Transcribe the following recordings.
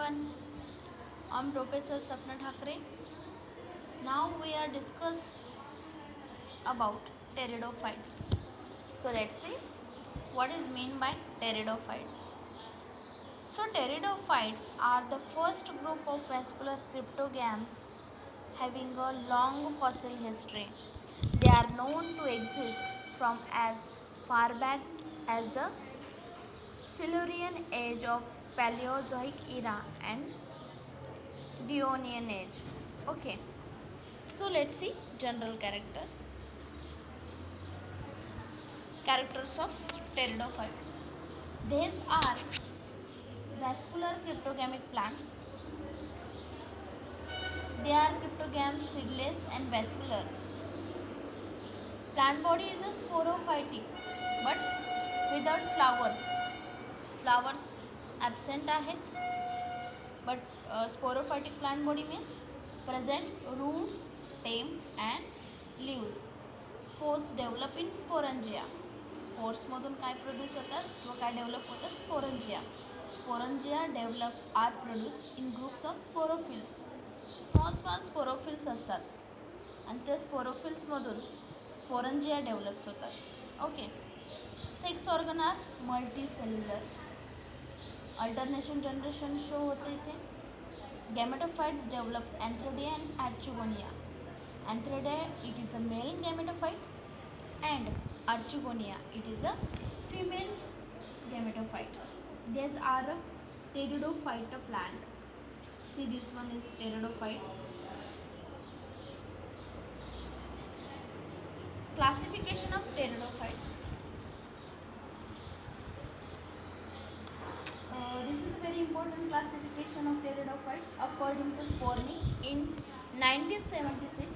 everyone. I'm Professor Sapna Thakre. Now we are discuss about pteridophytes. So let's see what is mean by pteridophytes. So pteridophytes are the first group of vascular cryptogams having a long fossil history. They are known to exist from as far back as the Silurian age of Paleozoic era and Devonian age. Okay, so let's see general characters. Characters of pteridophytes. These are vascular cryptogamic plants. They are cryptogams, seedless and vascular. Plant body is a sporophytic but without flowers. Flowers absent आहेत but sporophytic plant body means present roots, stem and leaves. Spores develop in sporangia. Spores मधून काय produce होतात व काय develop होतात sporangia. Sporangia develop are produce in groups of sporophylls. Small small sporophylls असतात आणि त्या स्पोरोफिल्समधून स्पोरंजिया डेव्हलप्स होतात. Okay, sex organ are multicellular. Alternation generation show होते इथे. Gametophytes develop antheridia and archegonia. Antheridia, it is a male gametophyte, and Archigonia, it is a female gametophyte. These are pteridophyte plant. See, this one is pteridophyte. Classification of pteridophytes. This is a very important classification of pteridophytes according to Sporny in 1976.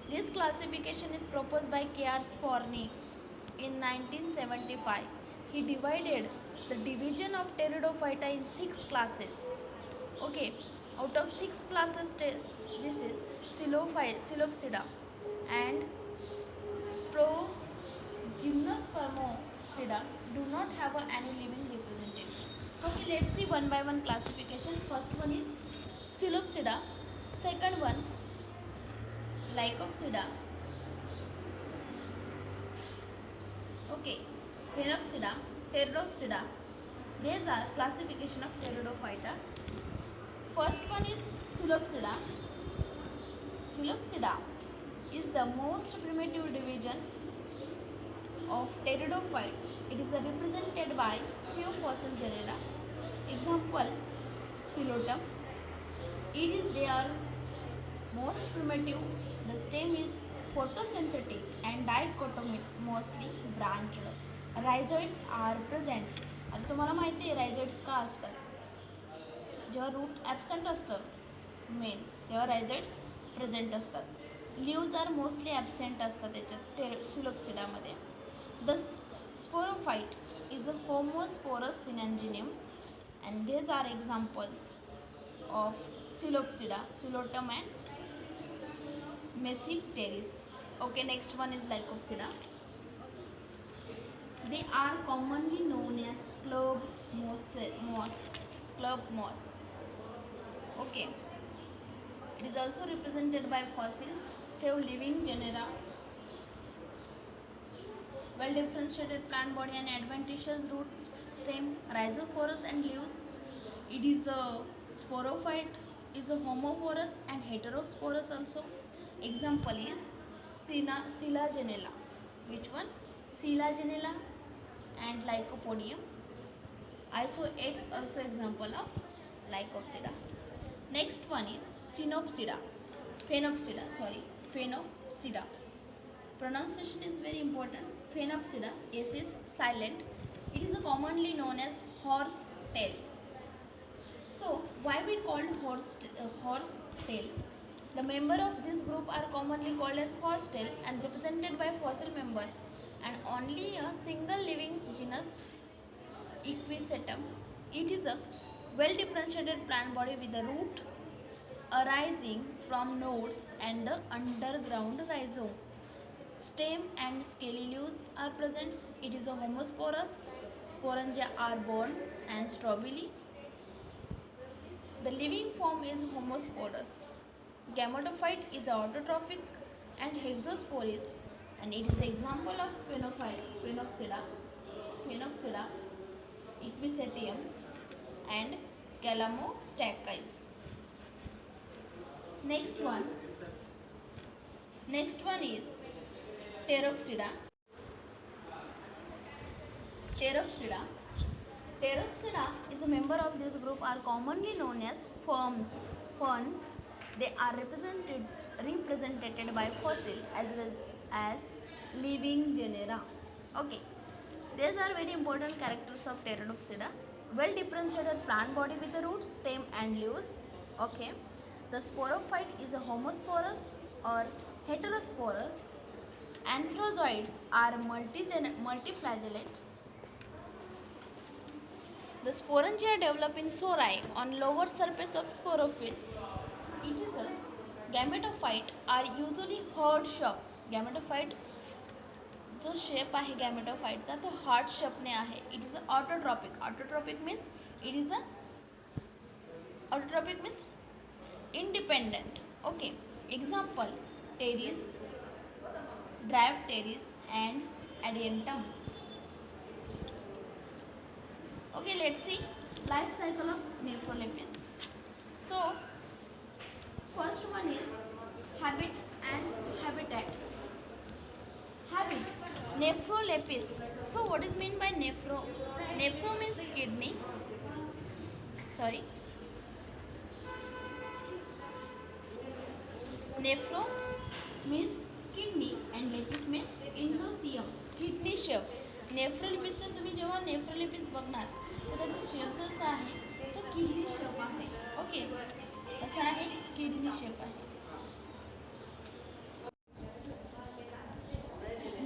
This classification is proposed by K.R. Sporny in 1975. He divided the division of pteridophyta in 6 classes. Okay, out of 6 classes, this is Psilopsida and Progymnospermopsida do not have any living representative. Okay, let's see one by one classification. First one is Psilopsida, second one Lycopsida, okay, Phenopsida, Pteridopsida. These are classification of pteridophyta. First one is Psilopsida. Psilopsida is the most primitive division of pteridophytes. It is represented by few fossil genera. Example, Psilotum. It is their most primitive. The stem is photosynthetic and dichotomously branched. Rhizoids are present. आता तुम्हाला माहिती आहे रायझॉइड्स का असतात. जेव्हा root absent असतं main तेव्हा rhizoids present असतात. लीव्ज आर मोस्टली ॲबसेंट असतात त्याच्यात सिलोप्सिडामध्ये. The sporophyte is a homosporous synangium and these are examples of Psilopsida, Psilotum and Mesipteris. Okay, next one is Lycopsida. They are commonly known as club moss. Okay, it is also represented by fossils. Have living genera, well differentiated plant body and adventitious root, stem, rhizophorus and leaves. It is a sporophyte, is a homophorous and heterosporous also. Example is Silagenella. Which one? Silagenella and Lycopodium. Isoates also example of Lycopsida. Next one is Phenopsida. Pronunciation is very important. Phenopsida, S is silent. It is commonly known as horse tail. So, why we called horse tail? The member of this group are commonly called as horse tail and represented by fossil member, and only a single living genus Equisetum. It is a well differentiated plant body with a root arising from nodes and the underground rhizome. Stem and scaly leaves are present. It is a homosporous. Sporangia are borne and strobili. living form is homosporous. Gametophyte is autotrophic and hexosporous, and it is the example of Phenopsida, Equisetium, and Galamostachys. Next one is Pteropsida. Pteropsida. Pteropsida is a member of this group are commonly known as ferns. Ferns. They are represented by fossil as well as living genera. Okay. These are very important characters of Pteropsida. Well differentiated plant body with the roots, stem and leaves. Okay. The sporophyte is a homosporous or heterosporous. Anthrozoids are multiflagellates. The sporangia develop in sori on lower surface of sporophyll. It is a gametophyte are usually hard shape. Gametophyte जो shape आहे गॅमेटोफाइटचा तो heart शेपने आहे. It is autotrophic. Autotrophic means it is autotrophic means independent. Okay, example teres, Dryopteris and Adiantum. Okay, let's see life cycle of Nephrolepis. So first one is habit and habitat. Habit, Nephrolepis. So what is meant by nephro? Nephro means kidney. Sorry. Nephro means kidney and lepis means endothelium. Kidney shape. नेफ्रोलिपिसचं तुम्ही जेव्हा नेफ्रोलिपिस बघणार तर त्याचा shape जसा आहे तो kidney shape आहे. Okay, कसा आहे? किडनी शेप आहे.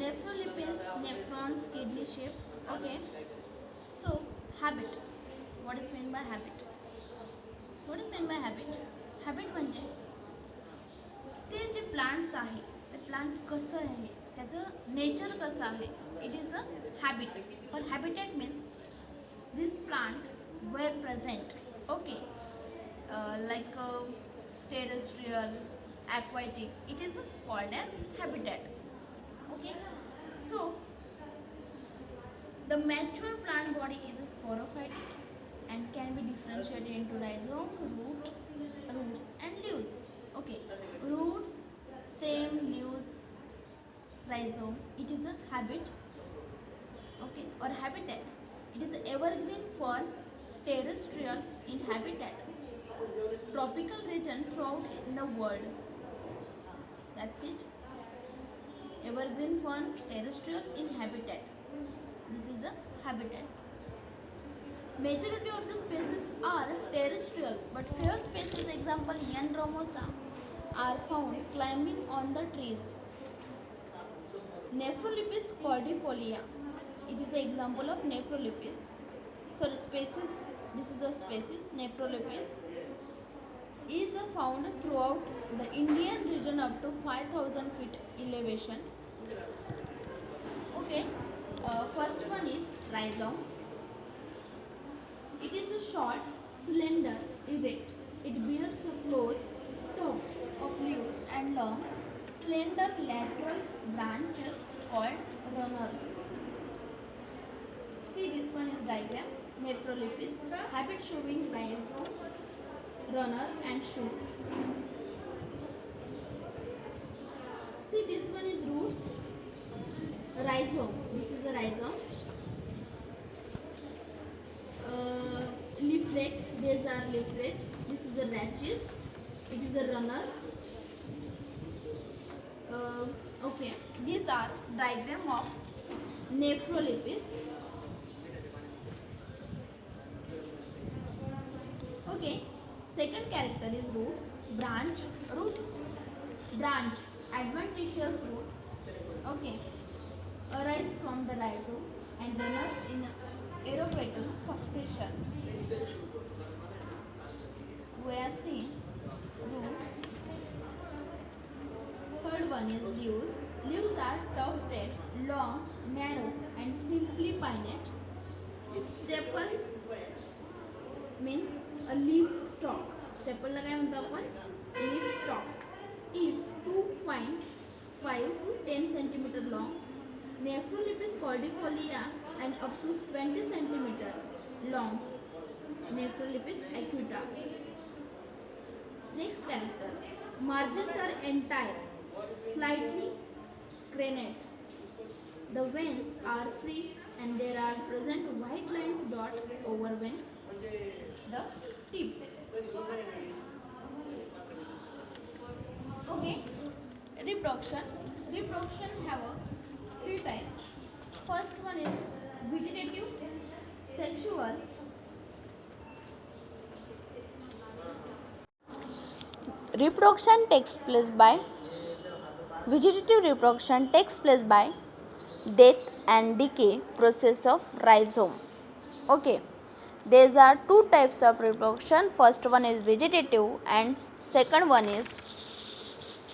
Nephrolepis, nephrons, kidney shape. Okay. So habit. What is meant by habit? What is meant by habit? Habit म्हणजे ते जे प्लांट्स आहे ते प्लांट कसं आहे त्याचं नेचर कसं आहे. It is a habit. Or habitat means this plant where present. Okay, like terrestrial, aquatic, it is called as habitat. Okay, so the mature plant body is a sporophyte and can be differentiated into rhizome, roots and leaves. Okay, roots, stem, leaves, rhizome, it is a habit. Okay, or habitat, it is evergreen fern, terrestrial in habitat, tropical region throughout in the world. That's it. Evergreen fern, terrestrial in habitat. This is the habitat. Majority of the species are terrestrial, but few species, example Yan Ramosa, are found climbing on the trees. Nephrolepis cordifolia. It is the example of Nephrolepis. So the species, this is the species Nephrolepis is found throughout the Indian region up to 5,000 feet elevation. Okay, first one is rhizome. It is a short, slender, erect. It bears a close tuft of leaves and long, slender lateral branches called runners. See, this one is diagram. Nephrolepis, habit showing rhizome, runner and shoot. See, this one is roots, rhizome. This is the rhizome. Leaflet, these are leaflet. This is the branches. It is a runner. Okay, these are diagram of Nephrolepis. Okay, second character is roots, branch, root, branch, adventitious root. Okay, arise from the rhizome and runners in aeropetal succession. We are seeing roots. Third one is leaves. Leaves are tufted, long, narrow and simply pinnate. Its staple means a leaf stalk. Staple लगाया म्हणतो आपण leaf stock is 2.5 to 10 centimeter long. Nephrolepis cordifolia and up to 20 centimeter long. Nephrolepis acuta. Next character. Margins are entire, slightly crenate. The veins are free and there are present white lines dot over vein the tips. Okay. Reproduction. Reproduction have a three types. First one is vegetative, sexual. Reproduction takes place by vegetative reproduction takes place by death and decay process of rhizome. Okay. There are two types of reproduction. First one is vegetative and second one is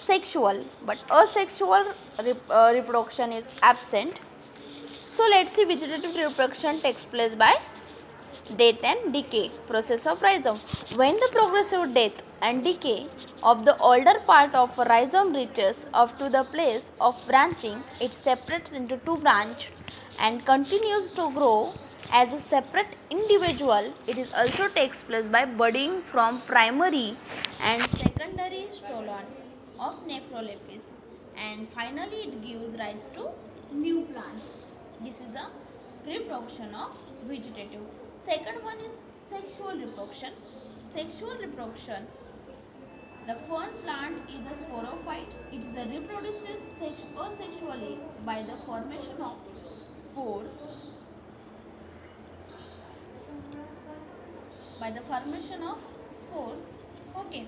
sexual, but asexual reproduction is absent. So let's see, vegetative reproduction takes place by death and decay process of rhizome. When the progressive death and decay of the older part of a rhizome reaches up to the place of branching, it separates into two branches and continues to grow as a separate individual. It is also takes place by budding from primary and secondary stolon of Nephrolepis, and finally it gives rise to new plants. This is the reproduction of vegetative. Second one is sexual reproduction. Sexual reproduction. The first plant is a sporophyte. It is a reproduces asexually by the formation of spores. By the formation of spores. Okay.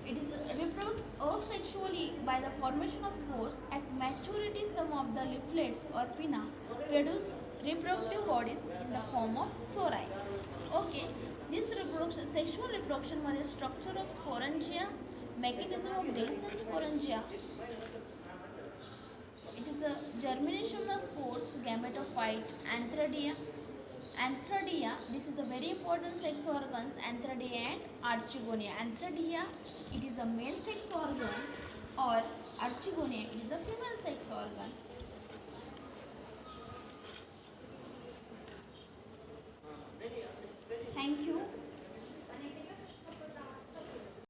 It is reproduced asexually by the formation of spores. At maturity, some of the leaflets or pinna produce reproductive bodies in the form of sori. Okay, this reproduction, sexual reproduction मध्ये structure of sporangia, mechanism of race and sporangia. It is the germination of spores, gametophyte, antheridia. Antheridia, this is a very important sex organs, antheridia and archegonia. Antheridia, it is a male sex organ, or archegonia, it is a female sex organ.